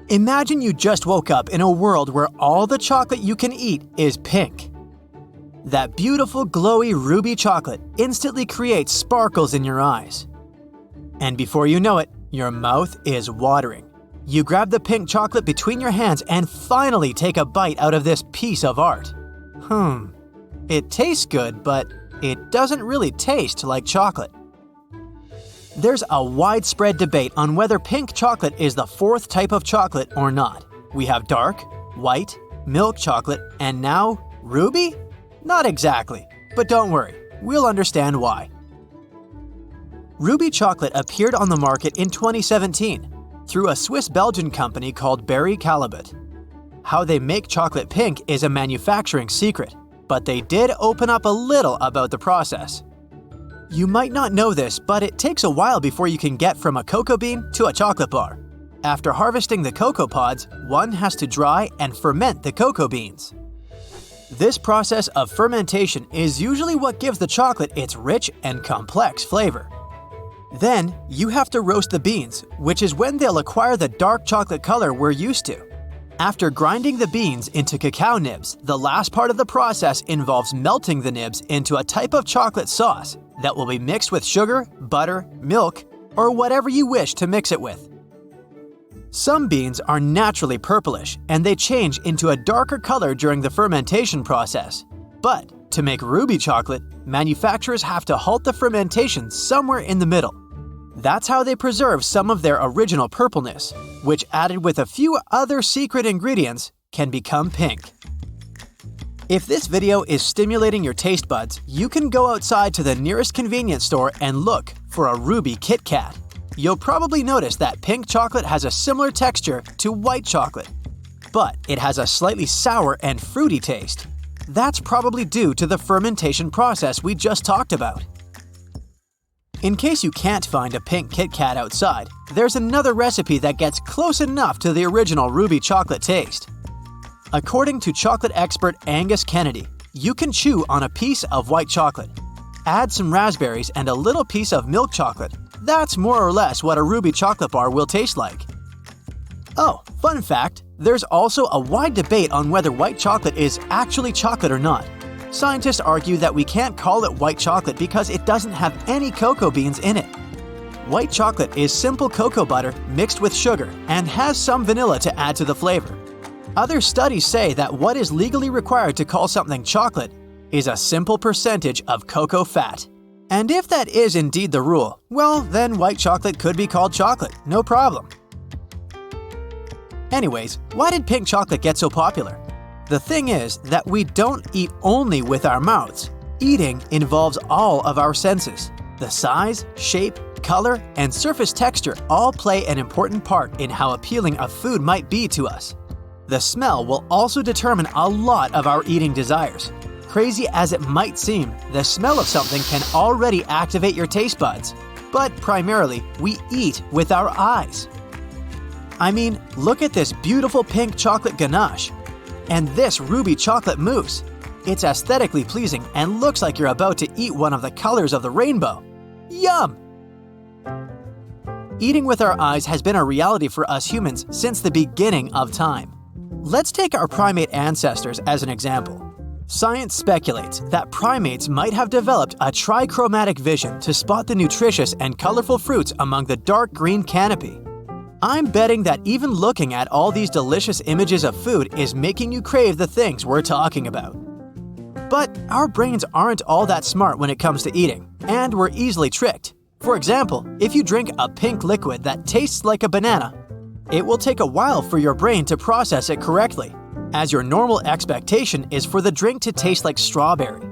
Imagine you just woke up in a world where all the chocolate you can eat is pink. That beautiful, glowy ruby chocolate instantly creates sparkles in your eyes. And before you know it, your mouth is watering. You grab the pink chocolate between your hands and finally take a bite out of this piece of art. It tastes good, but it doesn't really taste like chocolate. There's a widespread debate on whether pink chocolate is the fourth type of chocolate or not. We have dark, white, milk chocolate, and now ruby? Not exactly, but don't worry, we'll understand why. Ruby chocolate appeared on the market in 2017 through a Swiss-Belgian company called Berry Callebaut. How they make chocolate pink is a manufacturing secret, but they did open up a little about the process. You might not know this, but it takes a while before you can get from a cocoa bean to a chocolate bar. After harvesting the cocoa pods, one has to dry and ferment the cocoa beans. This process of fermentation is usually what gives the chocolate its rich and complex flavor. Then, you have to roast the beans, which is when they'll acquire the dark chocolate color we're used to. After grinding the beans into cacao nibs, the last part of the process involves melting the nibs into a type of chocolate sauce that will be mixed with sugar, butter, milk, or whatever you wish to mix it with. Some beans are naturally purplish, and they change into a darker color during the fermentation process. But to make ruby chocolate, manufacturers have to halt the fermentation somewhere in the middle. That's how they preserve some of their original purpleness, which added with a few other secret ingredients can become pink. If this video is stimulating your taste buds, you can go outside to the nearest convenience store and look for a ruby Kit Kat. You'll probably notice that pink chocolate has a similar texture to white chocolate, but it has a slightly sour and fruity taste. That's probably due to the fermentation process we just talked about. In case you can't find a pink Kit Kat outside, there's another recipe that gets close enough to the original ruby chocolate taste. According to chocolate expert Angus Kennedy, you can chew on a piece of white chocolate. Add some raspberries and a little piece of milk chocolate. That's more or less what a ruby chocolate bar will taste like. Oh, fun fact, there's also a wide debate on whether white chocolate is actually chocolate or not. Scientists argue that we can't call it white chocolate because it doesn't have any cocoa beans in it. White chocolate is simple cocoa butter mixed with sugar and has some vanilla to add to the flavor. Other studies say that what is legally required to call something chocolate is a simple percentage of cocoa fat. And if that is indeed the rule, well, then white chocolate could be called chocolate, no problem. Anyways, why did pink chocolate get so popular? The thing is that we don't eat only with our mouths. Eating involves all of our senses. The size, shape, color, and surface texture all play an important part in how appealing a food might be to us. The smell will also determine a lot of our eating desires. Crazy as it might seem, the smell of something can already activate your taste buds. But primarily, we eat with our eyes. I mean, look at this beautiful pink chocolate ganache. And this ruby chocolate mousse. It's aesthetically pleasing and looks like you're about to eat one of the colors of the rainbow. Yum! Eating with our eyes has been a reality for us humans since the beginning of time. Let's take our primate ancestors as an example. Science speculates that primates might have developed a trichromatic vision to spot the nutritious and colorful fruits among the dark green canopy. I'm betting that even looking at all these delicious images of food is making you crave the things we're talking about. But our brains aren't all that smart when it comes to eating, and we're easily tricked. For example, if you drink a pink liquid that tastes like a banana, it will take a while for your brain to process it correctly, as your normal expectation is for the drink to taste like strawberry.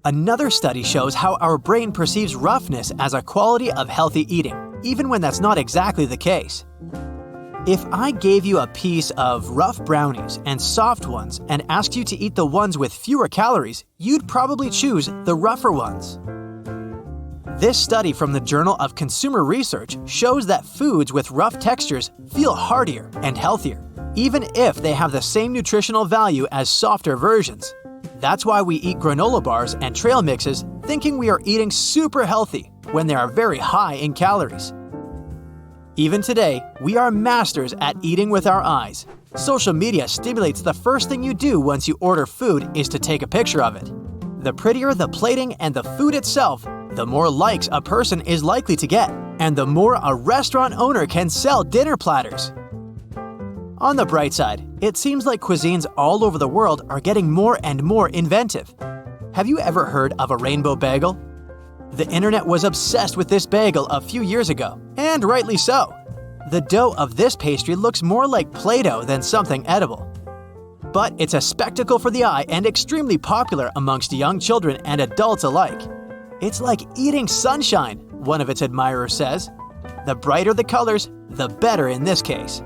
Another study shows how our brain perceives roughness as a quality of healthy eating, even when that's not exactly the case. If I gave you a piece of rough brownies and soft ones and asked you to eat the ones with fewer calories, you'd probably choose the rougher ones. This study from the Journal of Consumer Research shows that foods with rough textures feel heartier and healthier, even if they have the same nutritional value as softer versions. That's why we eat granola bars and trail mixes thinking we are eating super healthy when they are very high in calories. Even today, we are masters at eating with our eyes. Social media stimulates the first thing you do once you order food is to take a picture of it. The prettier the plating and the food itself, the more likes a person is likely to get, and the more a restaurant owner can sell dinner platters. On the bright side, it seems like cuisines all over the world are getting more and more inventive. Have you ever heard of a rainbow bagel? The internet was obsessed with this bagel a few years ago, and rightly so. The dough of this pastry looks more like Play-Doh than something edible. But it's a spectacle for the eye and extremely popular amongst young children and adults alike. It's like eating sunshine, one of its admirers says. The brighter the colors, the better in this case.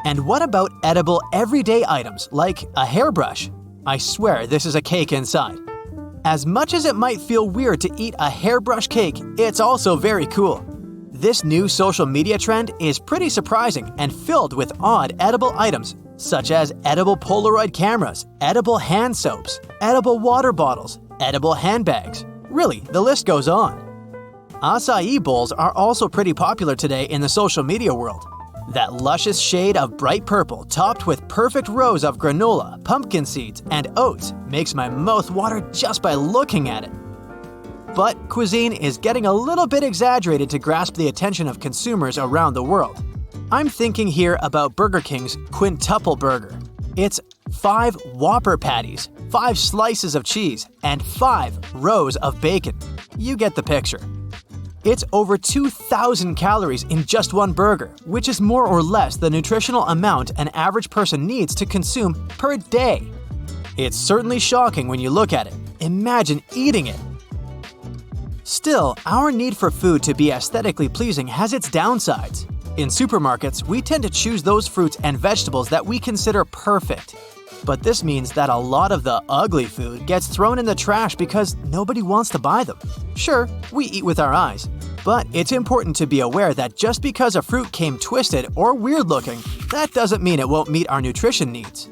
And what about edible everyday items like a hairbrush? I swear this is a cake inside. As much as it might feel weird to eat a hairbrush cake, it's also very cool. This new social media trend is pretty surprising and filled with odd edible items such as edible Polaroid cameras, edible hand soaps, edible water bottles, edible handbags. Really, the list goes on. Acai bowls are also pretty popular today in the social media world. That luscious shade of bright purple topped with perfect rows of granola, pumpkin seeds, and oats makes my mouth water just by looking at it. But cuisine is getting a little bit exaggerated to grasp the attention of consumers around the world. I'm thinking here about Burger King's Quintuple Burger. It's 5 Whopper patties, 5 slices of cheese, and 5 rows of bacon. You get the picture. It's over 2,000 calories in just one burger, which is more or less the nutritional amount an average person needs to consume per day. It's certainly shocking when you look at it. Imagine eating it. Still, our need for food to be aesthetically pleasing has its downsides. In supermarkets, we tend to choose those fruits and vegetables that we consider perfect. But this means that a lot of the ugly food gets thrown in the trash because nobody wants to buy them. Sure, we eat with our eyes, but it's important to be aware that just because a fruit came twisted or weird looking, that doesn't mean it won't meet our nutrition needs.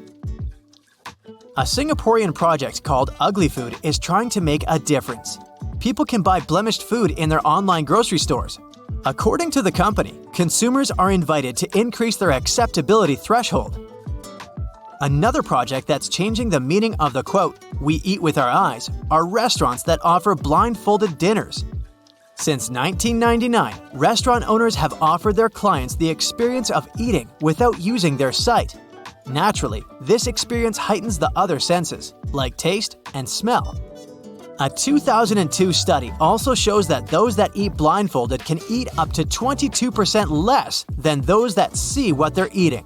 A Singaporean project called Ugly Food is trying to make a difference. People can buy blemished food in their online grocery stores. According to the company, consumers are invited to increase their acceptability threshold. Another project that's changing the meaning of the quote, "we eat with our eyes," are restaurants that offer blindfolded dinners. Since 1999, restaurant owners have offered their clients the experience of eating without using their sight. Naturally, this experience heightens the other senses, like taste and smell. A 2002 study also shows that those that eat blindfolded can eat up to 22% less than those that see what they're eating.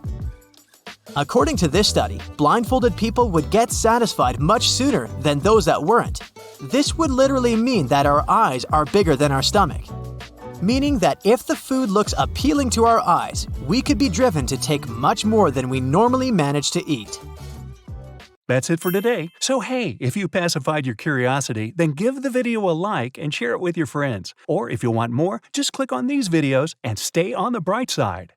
According to this study, blindfolded people would get satisfied much sooner than those that weren't. This would literally mean that our eyes are bigger than our stomach. Meaning that if the food looks appealing to our eyes, we could be driven to take much more than we normally manage to eat. That's it for today. So hey, if you pacified your curiosity, then give the video a like and share it with your friends. Or if you want more, just click on these videos and stay on the bright side.